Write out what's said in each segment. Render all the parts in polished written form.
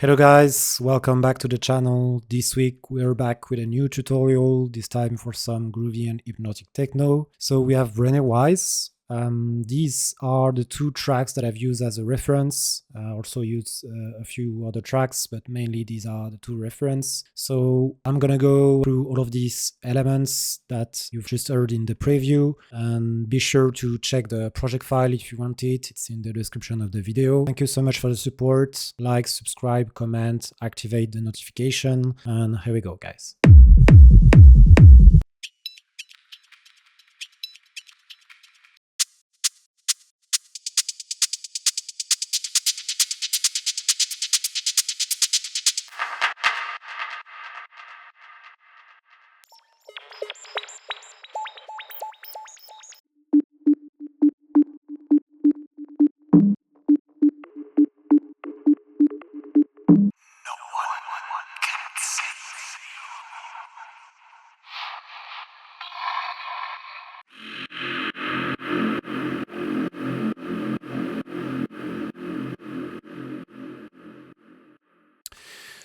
Hello guys, welcome back to the channel. This week we're back with a new tutorial, this time for some groovy and hypnotic techno. So we have Rene Wise. These are the two tracks that I've used as a reference. Also used a few other tracks, but mainly these are the two reference. So I'm gonna go through all of these elements that you've just heard in the preview, and be sure to check the project file if you want it. It's in the description of the video. Thank you so much for the support. Like, subscribe, comment, activate the notification, and here we go, guys.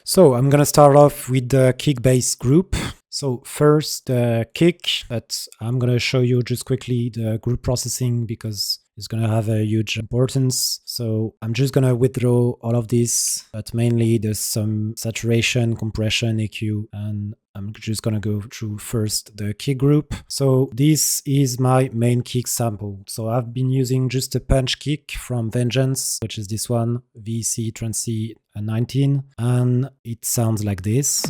So I'm gonna start off with the kick bass group. So first the kick, but I'm gonna show you just quickly the group processing because it's gonna have a huge importance. So I'm just gonna withdraw all of this, but mainly there's some saturation, compression, EQ, and I'm just gonna go through first the kick group. So this is my main kick sample. So I've been using just a punch kick from Vengeance, which is this one, VC Transy 19, and it sounds like this.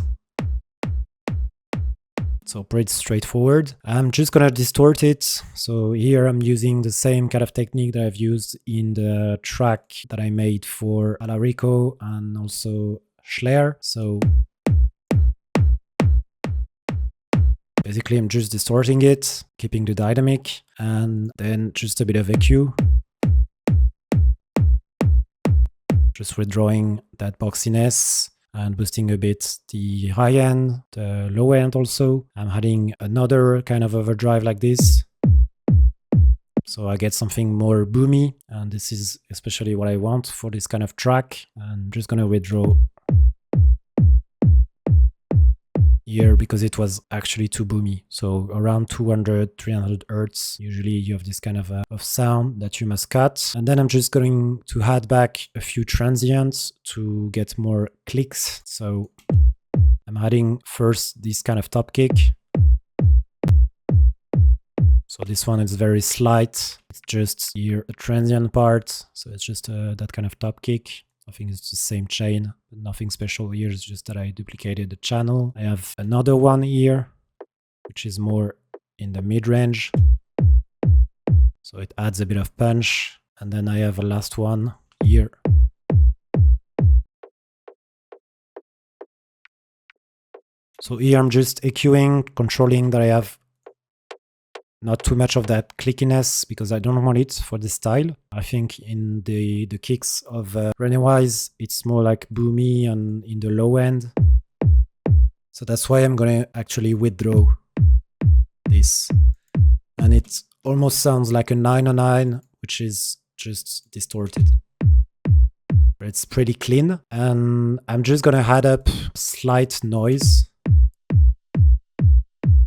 So pretty straightforward. I'm just gonna distort it. So here I'm using the same kind of technique that I've used in the track that I made for Alarico and also Schler. So basically I'm just distorting it, keeping the dynamic, and then just a bit of EQ. Just withdrawing that boxiness and boosting a bit the high end, the low end also. I'm adding another kind of overdrive like this. So I get something more boomy, and this is especially what I want for this kind of track. I'm just gonna withdraw here because it was actually too boomy. So around 200, 300 Hertz, usually you have this kind of sound that you must cut. And then I'm just going to add back a few transients to get more clicks. So I'm adding first this kind of top kick. So this one is very slight. It's just here a transient part. So it's just that kind of top kick. I think it's the same chain, but nothing special here. It's just that I duplicated the channel. I have another one here, which is more in the mid-range. So it adds a bit of punch. And then I have a last one here. So here I'm just EQing, controlling that I have not too much of that clickiness because I don't want it for this style. I think in the kicks of Rene Wise, it's more like boomy and in the low end. So that's why I'm gonna actually withdraw this. And it almost sounds like a 909, which is just distorted. But it's pretty clean. And I'm just gonna add up slight noise.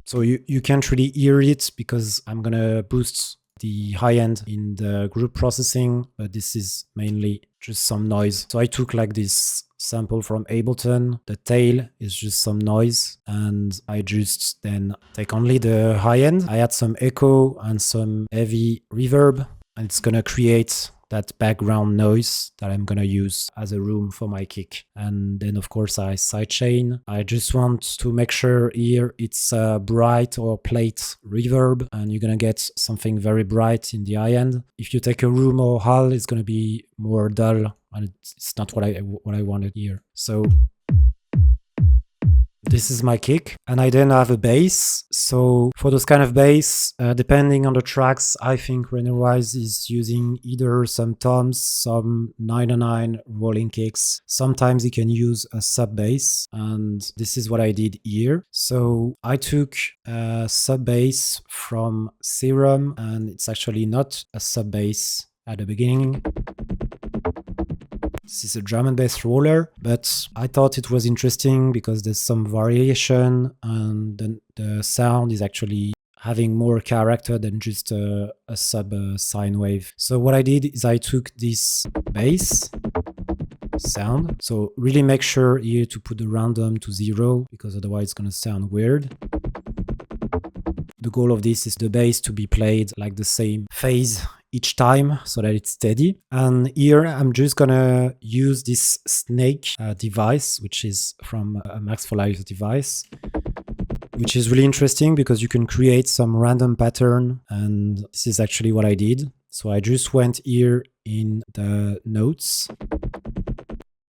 So you can't really hear it because I'm gonna boost the high end in the group processing, but this is mainly just some noise. So I took like this sample from Ableton, the tail is just some noise, and I just then take only the high end. I add some echo and some heavy reverb, and it's gonna create that background noise that I'm gonna use as a room for my kick. And then of course I sidechain. I just want to make sure here it's bright or plate reverb, and you're gonna get something very bright in the high end. If you take a room or hall, it's gonna be more dull, and it's not what I wanted here. So this is my kick, and I then have a bass. So for those kind of bass, depending on the tracks, I think Rene Wise is using either some toms, some 909 rolling kicks. Sometimes he can use a sub bass, and this is what I did here. So I took a sub bass from Serum, and it's actually not a sub bass at the beginning. This is a drum and bass roller, but I thought it was interesting because there's some variation, and then the sound is actually having more character than just a sub sine wave. So what I did is I took this bass sound. So really make sure here to put the random to 0 because otherwise it's gonna sound weird. The goal of this is the bass to be played like the same phase each time so that it's steady. And here I'm just gonna use this snake device, which is from a Max for Live device, which is really interesting because you can create some random pattern, and this is actually what I did. So I just went here in the notes,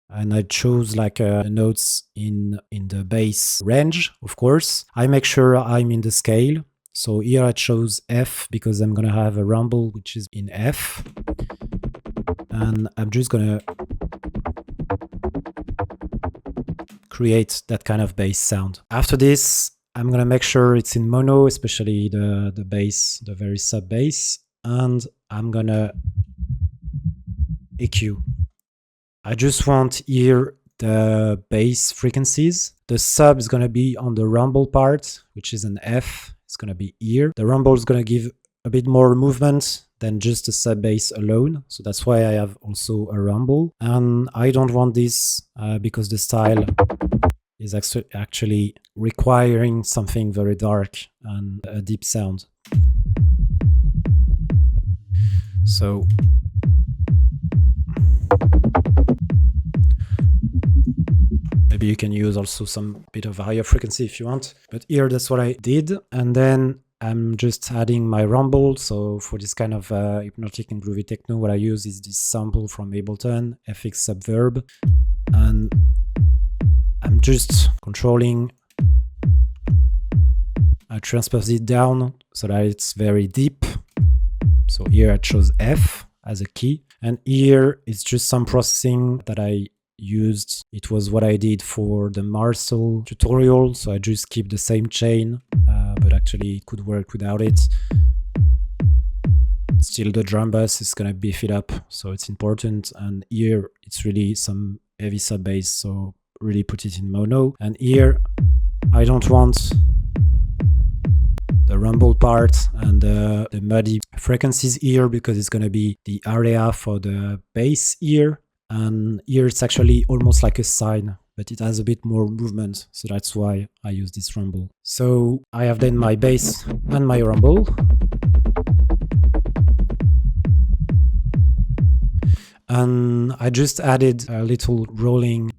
and I chose like notes in the bass range. Of course, I make sure I'm in the scale. So here I chose F because I'm gonna have a rumble which is in F, and I'm just gonna create that kind of bass sound. After this, I'm gonna make sure it's in mono, especially the bass, the very sub bass, and I'm gonna EQ. I just want here the bass frequencies. The sub is gonna be on the rumble part, which is an F. It's gonna be here. The rumble is gonna give a bit more movement than just the sub bass alone. So that's why I have also a rumble. And I don't want this because the style is actually requiring something very dark and a deep sound. So maybe you can use also some bit of a higher frequency if you want. But here, that's what I did. And then I'm just adding my rumble. So for this kind of hypnotic and groovy techno, what I use is this sample from Ableton, FX Subverb. And I'm just controlling. I transpose it down so that it's very deep. So here I chose F as a key. And here it's just some processing that I used. It was what I did for the Marcel tutorial, so I just keep the same chain, but actually it could work without it. Still the drum bass is gonna beef it up, so it's important. And here it's really some heavy sub bass, so really put it in mono. And here I don't want the rumble part and the muddy frequencies here because it's gonna be the area for the bass here. And here it's actually almost like a sine, but it has a bit more movement, so that's why I use this rumble. So I have then my bass and my rumble. And I just added a little rolling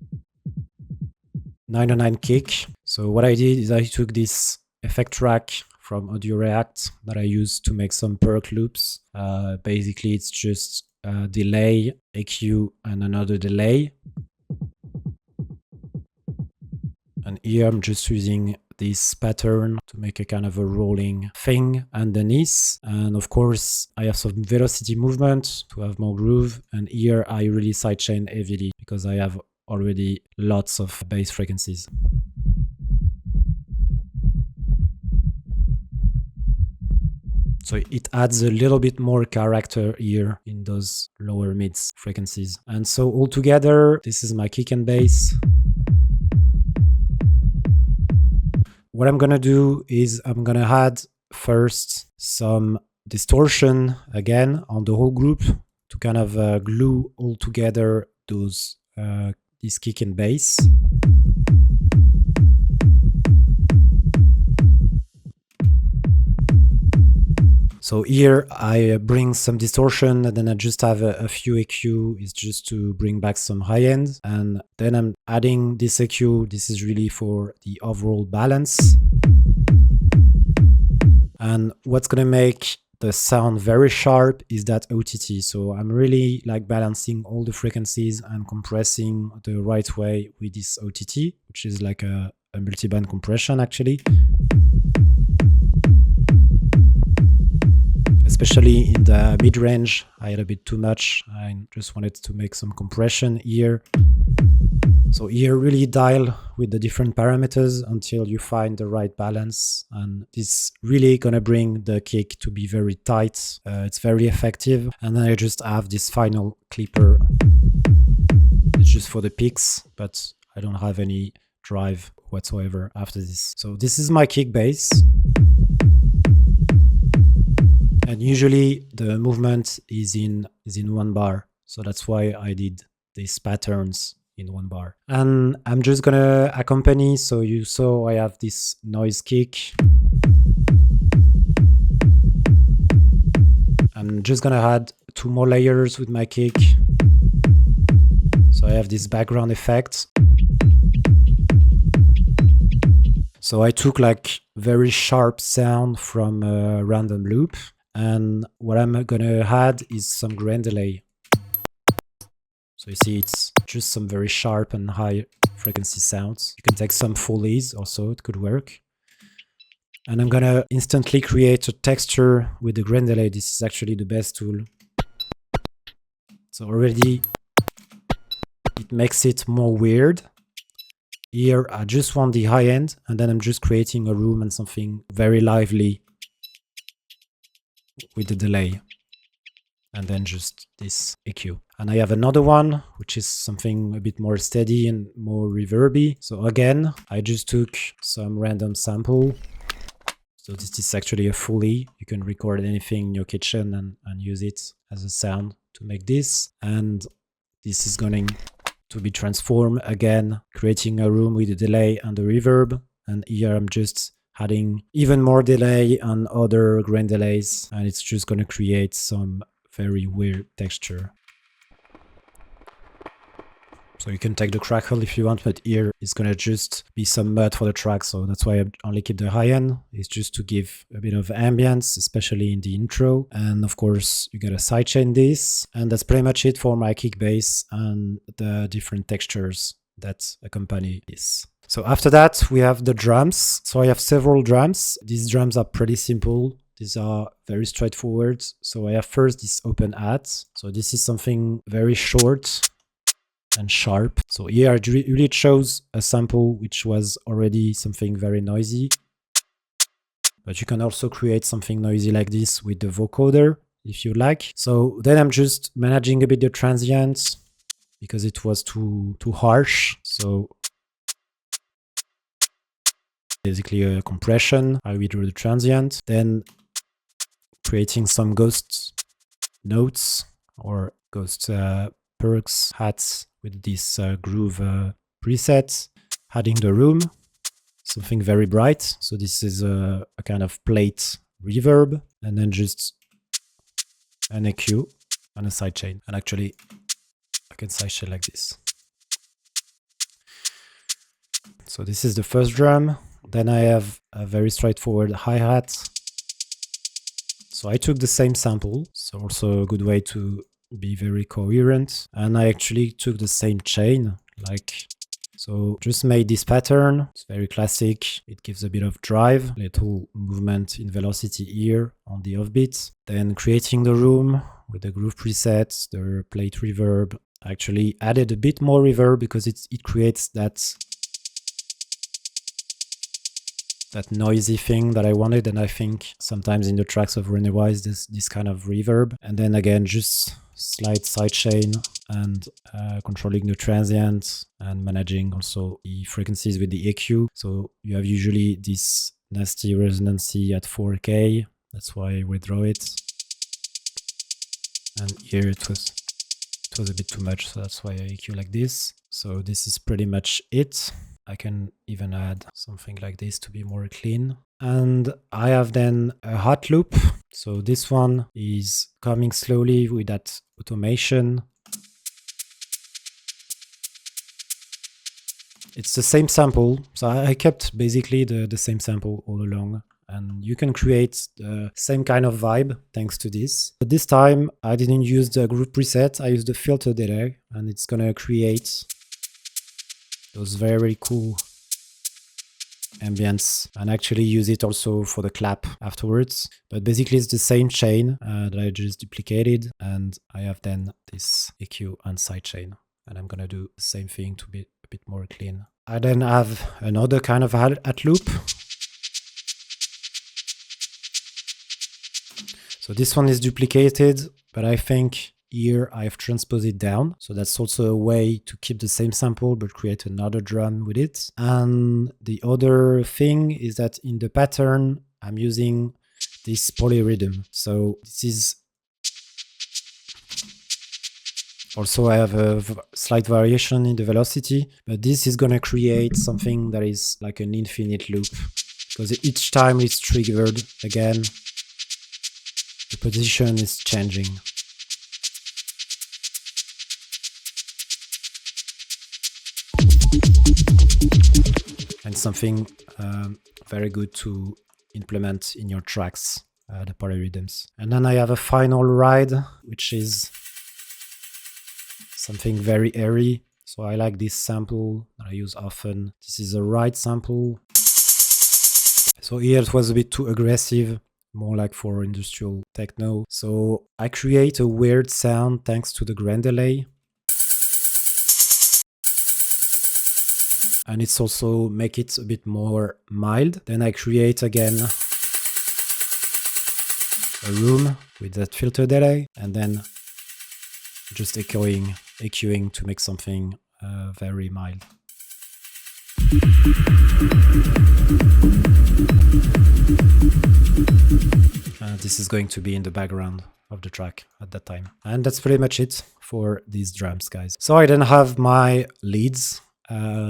909 kick. So what I did is I took this effect track from Audio React that I used to make some perk loops. Basically, it's just a delay, EQ, and another delay. And here I'm just using this pattern to make a kind of a rolling thing underneath. And of course, I have some velocity movement to have more groove. And here I really sidechain heavily because I have already lots of bass frequencies. So it adds a little bit more character here in those lower mids frequencies. And so altogether, this is my kick and bass. What I'm gonna do is I'm gonna add first some distortion again on the whole group to kind of glue all together those this kick and bass. So here I bring some distortion and then I just have a few EQ is just to bring back some high end, and then I'm adding this EQ. This is really for the overall balance. And what's gonna make the sound very sharp is that OTT. So I'm really like balancing all the frequencies and compressing the right way with this OTT, which is like a multiband compression actually. Especially in the mid-range, I had a bit too much. I just wanted to make some compression here. So here really dial with the different parameters until you find the right balance. And this really gonna bring the kick to be very tight. It's very effective. And then I just have this final clipper. It's just for the picks, but I don't have any drive whatsoever after this. So this is my kick bass. And usually the movement is in one bar. So that's why I did these patterns in one bar. And I'm just gonna accompany. So you saw I have this noise kick. I'm just gonna add 2 more layers with my kick. So I have this background effect. So I took like very sharp sound from a random loop. And what I'm gonna add is some grain delay. So you see it's just some very sharp and high frequency sounds. You can take some Foleys also, it could work. And I'm gonna instantly create a texture with the grain delay. This is actually the best tool. So already it makes it more weird. Here I just want the high end, and then I'm just creating a room and something very lively with the delay, and then just this EQ. And I have another one which is something a bit more steady and more reverby. So again, I just took some random sample. So this is actually a Foley. You can record anything in your kitchen and use it as a sound to make this. And this is going to be transformed again, creating a room with the delay and the reverb. And here I'm just adding even more delay and other grain delays, and it's just going to create some very weird texture. So you can take the crackle if you want, but here it's going to just be some mud for the track. So that's why I only keep the high end. It's just to give a bit of ambience, especially in the intro. And of course, you gotta sidechain this. And that's pretty much it for my kick bass and the different textures that accompany this. So after that, we have the drums. So I have several drums. These drums are pretty simple. These are very straightforward. So I have first this open hat. So this is something very short and sharp. So here I really chose a sample which was already something very noisy. But you can also create something noisy like this with the vocoder if you like. So then I'm just managing a bit the transients because it was too harsh. So basically a compression. I withdraw the transient, then creating some ghost notes or ghost perks hats with this groove preset, adding the room, something very bright. So this is a kind of plate reverb, and then just an EQ and a sidechain. And actually can sidechain like this. So this is the first drum. Then I have a very straightforward hi-hat. So I took the same sample, so also a good way to be very coherent. And I actually took the same chain, like, so just made this pattern. It's very classic. It gives a bit of drive, little movement in velocity here on the offbeat. Then creating the room with the groove presets, the plate reverb. I actually added a bit more reverb because it creates that noisy thing that I wanted, and I think sometimes in the tracks of Rene Wise there's this kind of reverb. And then again, just slight sidechain and controlling the transient and managing also the frequencies with the EQ. So you have usually this nasty resonancy at 4K. That's why I withdraw it. And here it was a bit too much, so that's why I EQ like this. So this is pretty much it. I can even add something like this to be more clean. And I have then a hot loop. So this one is coming slowly with that automation. It's the same sample. So I kept basically the same sample all along. And you can create the same kind of vibe thanks to this. But this time I didn't use the groove preset. I used the filter delay, and it's gonna create those very cool ambience, and actually use it also for the clap afterwards. But basically it's the same chain that I just duplicated, and I have then this EQ and sidechain, and I'm gonna do the same thing to be a bit more clean. I then have another kind of hat loop. So this one is duplicated, but I think here I've transposed it down. So that's also a way to keep the same sample but create another drum with it. And the other thing is that in the pattern, I'm using this polyrhythm. So this is also, I have a slight variation in the velocity, but this is gonna create something that is like an infinite loop, because each time it's triggered again, the position is changing. And something very good to implement in your tracks, the polyrhythms. And then I have a final ride, which is something very airy. So I like this sample that I use often. This is a ride sample. So here it was a bit too aggressive, more like for industrial techno. So I create a weird sound thanks to the grand delay. And it's also make it a bit more mild. Then I create again a room with that filter delay, and then just EQing to make something very mild. This is going to be in the background of the track at that time. And that's pretty much it for these drums, guys. So I then have my leads.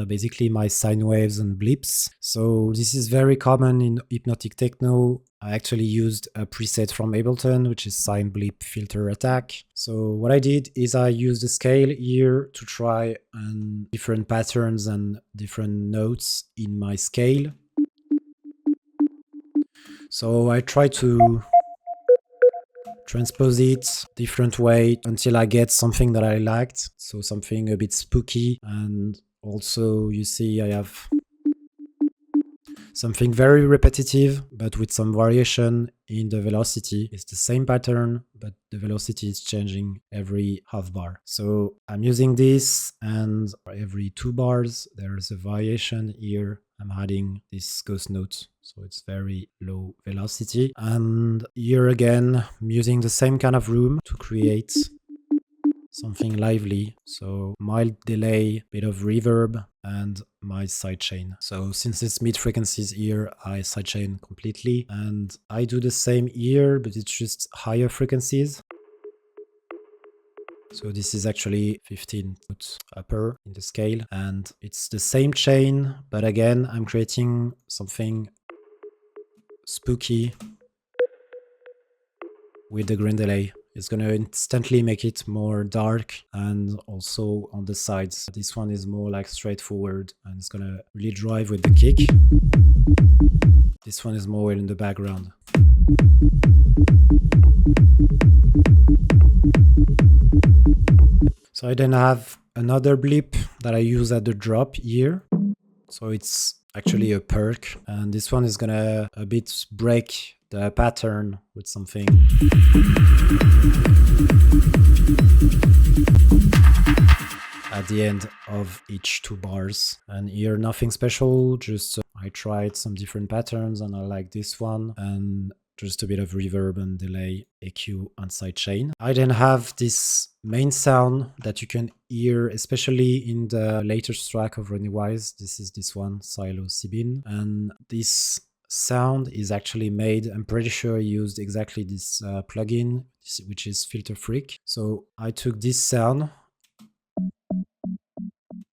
Basically my sine waves and blips. So this is very common in Hypnotic Techno. I actually used a preset from Ableton, which is sine blip filter attack. So what I did is I used the scale here to try different patterns and different notes in my scale. So I try to transpose it different way until I get something that I liked. So something a bit spooky, and also, you see, I have something very repetitive, but with some variation in the velocity. It's the same pattern, but the velocity is changing every half bar. So I'm using this, and every 2 bars, there's a variation here. I'm adding this ghost note, so it's very low velocity. And here again, I'm using the same kind of room to create something lively. So mild delay, bit of reverb, and my sidechain. So since it's mid frequencies here, I sidechain completely, and I do the same here, but it's just higher frequencies. So this is actually 15 notes upper in the scale, and it's the same chain, but again, I'm creating something spooky with the grand delay It's gonna instantly make it more dark, and also on the sides. This one is more like straightforward and it's gonna really drive with the kick. This one is more in the background. So I then have another blip that I use at the drop here. So it's actually a perk, and this one is gonna a bit break the pattern with something. At the end of each 2 bars. And here nothing special, just I tried some different patterns and I like this one, and just a bit of reverb and delay, EQ and sidechain. I then have this main sound that you can hear, especially in the latest track of Rene Wise. This is this one, Silo Sibin, and this sound is actually made, I'm pretty sure I used exactly this plugin, which is Filter Freak. So I took this sound,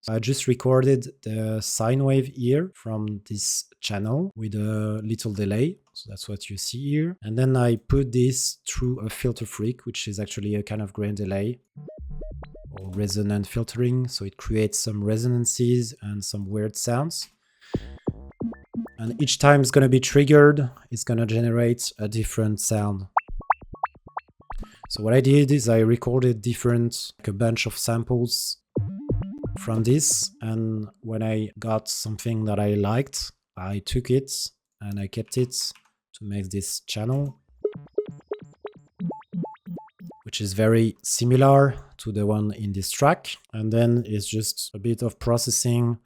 I just recorded the sine wave here from this channel with a little delay. So that's what you see here. And then I put this through a Filter Freak, which is actually a kind of grain delay or resonant filtering. So it creates some resonances and some weird sounds. And each time it's going to be triggered, it's going to generate a different sound. So what I did is I recorded like a bunch of samples from this, and when I got something that I liked, I took it and I kept it to make this channel, which is very similar to the one in this track. And then it's just a bit of processing.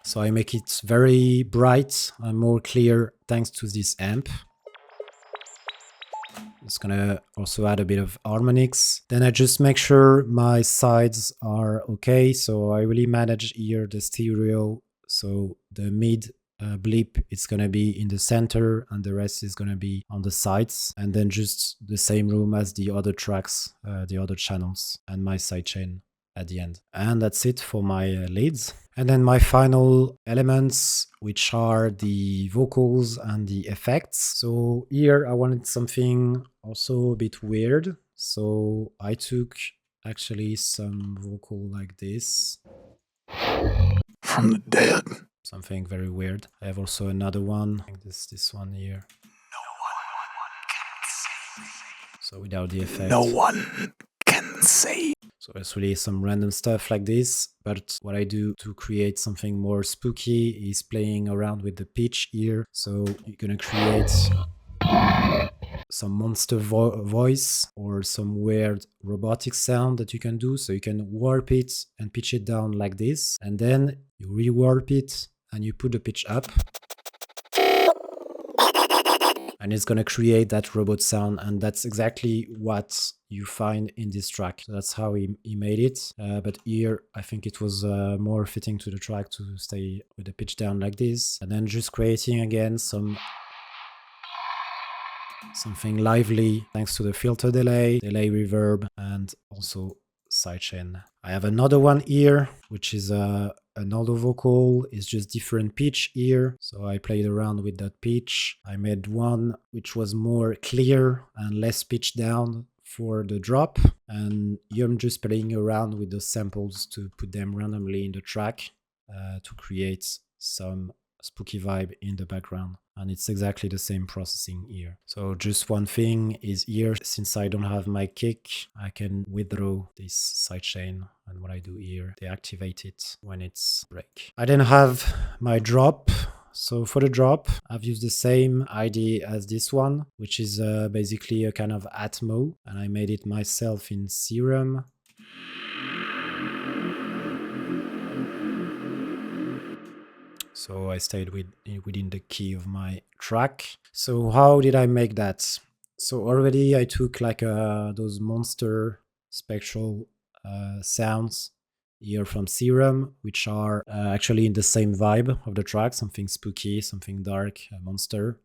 So I make it very bright and more clear thanks to this amp. It's gonna also add a bit of harmonics. Then I just make sure my sides are okay. So I really manage here the stereo. So the mid blip is gonna be in the center and the rest is gonna be on the sides. And then just the same room as the other tracks, the other channels, and my sidechain at the end. And that's it for my leads. And then my final elements, which are the vocals and the effects. So here I wanted something also a bit weird. So I took actually some vocal like this. From the dead. Something very weird. I have also another one, like this one here. No one can save. So without the effect. No one can save. So it's really some random stuff like this, but what I do to create something more spooky is playing around with the pitch here. So you're gonna create some monster voice or some weird robotic sound that you can do. So you can warp it and pitch it down like this, and then you rewarp it and you put the pitch up. And it's gonna create that robot sound, and that's exactly what you find in this track. So that's how he made it. But here, I think it was more fitting to the track to stay with the pitch down like this, and then just creating again something lively thanks to the filter delay reverb, and also sidechain. I have another one here, which is another vocal. Is just different pitch here. So I played around with that pitch. I made one which was more clear and less pitch down for the drop. And here I'm just playing around with the samples to put them randomly in the track to create some spooky vibe in the background. And it's exactly the same processing here. So just one thing is here, since I don't have my kick, I can withdraw this sidechain, and what I do here, deactivate it when it's break. I then have my drop. So for the drop, I've used the same idea as this one, which is basically a kind of Atmo, and I made it myself in Serum. So I stayed within the key of my track. So how did I make that? So already I took like those monster spectral sounds here from Serum, which are actually in the same vibe of the track, something spooky, something dark, a monster.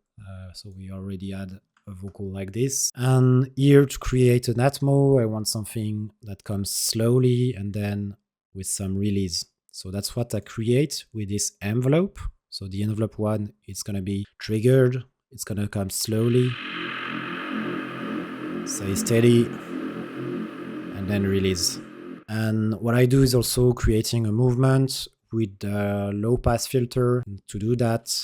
So we already had a vocal like this. And here to create an Atmo, I want something that comes slowly and then with some release. So that's what I create with this envelope. So the envelope one, it's going to be triggered. It's going to come slowly. Stay steady, and then release. And what I do is also creating a movement with the low pass filter. To do that,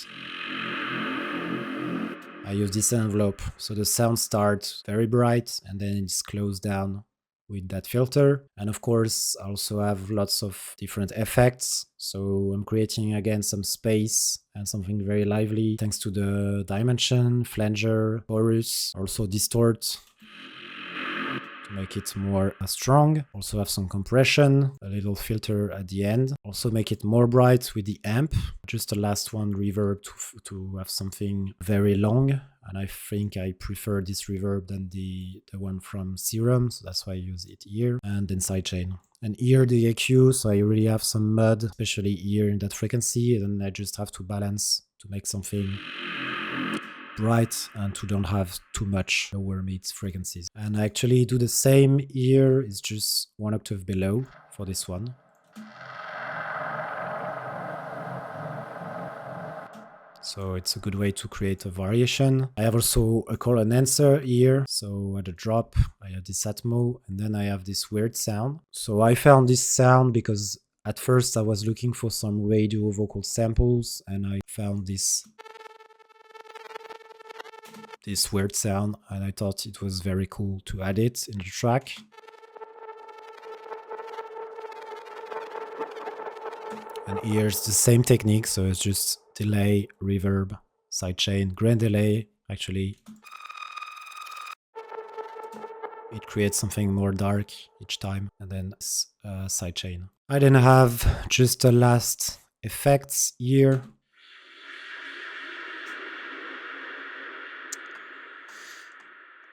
I use this envelope. So the sound starts very bright and then it's closed down with that filter. And of course, I also have lots of different effects. So I'm creating again some space and something very lively thanks to the dimension, flanger, chorus, also distort to make it more strong. Also have some compression, a little filter at the end. Also make it more bright with the amp. Just the last one, reverb, to have something very long. And I think I prefer this reverb than the one from Serum, so that's why I use it here. And then sidechain. And here the EQ, so I really have some mud, especially here in that frequency, and I just have to balance to make something bright and to don't have too much lower mid frequencies. And I actually do the same here, it's just one octave below for this one. So it's a good way to create a variation. I have also a call and answer here. So at the drop, I have this Atmo, and then I have this weird sound. So I found this sound because at first I was looking for some radio vocal samples, and I found this weird sound, and I thought it was very cool to add it in the track. And here's the same technique, so it's just delay, reverb, sidechain, grand delay. Actually, it creates something more dark each time, and then sidechain. I then have just the last effects here.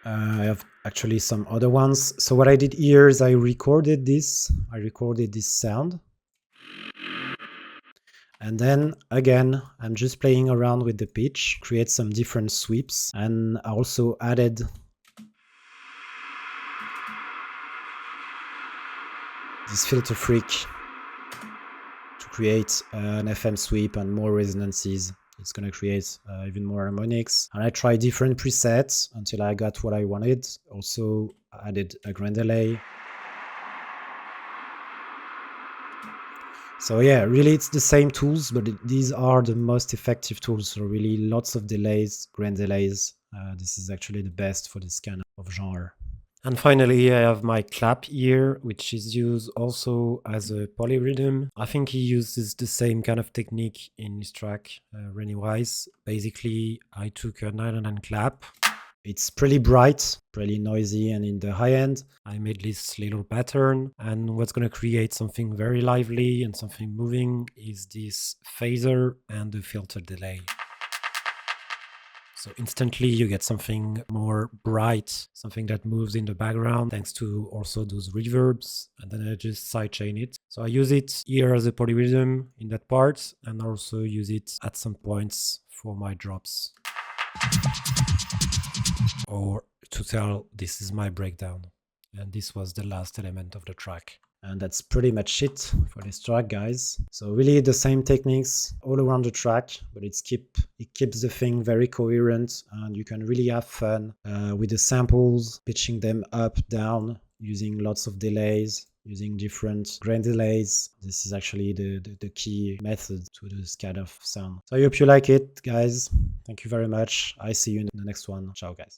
I have actually some other ones. So what I did here is I recorded this sound. And then again, I'm just playing around with the pitch, create some different sweeps, and I also added this filter freak to create an FM sweep and more resonances. It's going to create even more harmonics. And I tried different presets until I got what I wanted. Also added a grand delay. So yeah, really it's the same tools, but these are the most effective tools. So really lots of delays, grand delays. This is actually the best for this kind of genre. And finally, I have my clap here, which is used also as a polyrhythm. I think he uses the same kind of technique in his track, Rene Wise. Basically, I took a 909 clap. It's pretty bright, pretty noisy, and in the high end, I made this little pattern. And what's going to create something very lively and something moving is this phaser and the filter delay. So instantly you get something more bright, something that moves in the background thanks to also those reverbs, and then I just sidechain it. So I use it here as a polyrhythm in that part, and also use it at some points for my drops. Or to tell this is my breakdown. And this was the last element of the track. And that's pretty much it for this track, guys. So really the same techniques all around the track, but it keeps the thing very coherent, and you can really have fun with the samples, pitching them up, down, using lots of delays, using different grand delays. This is actually the key method to this kind of sound. So I hope you like it, guys. Thank you very much. I see you in the next one. Ciao, guys.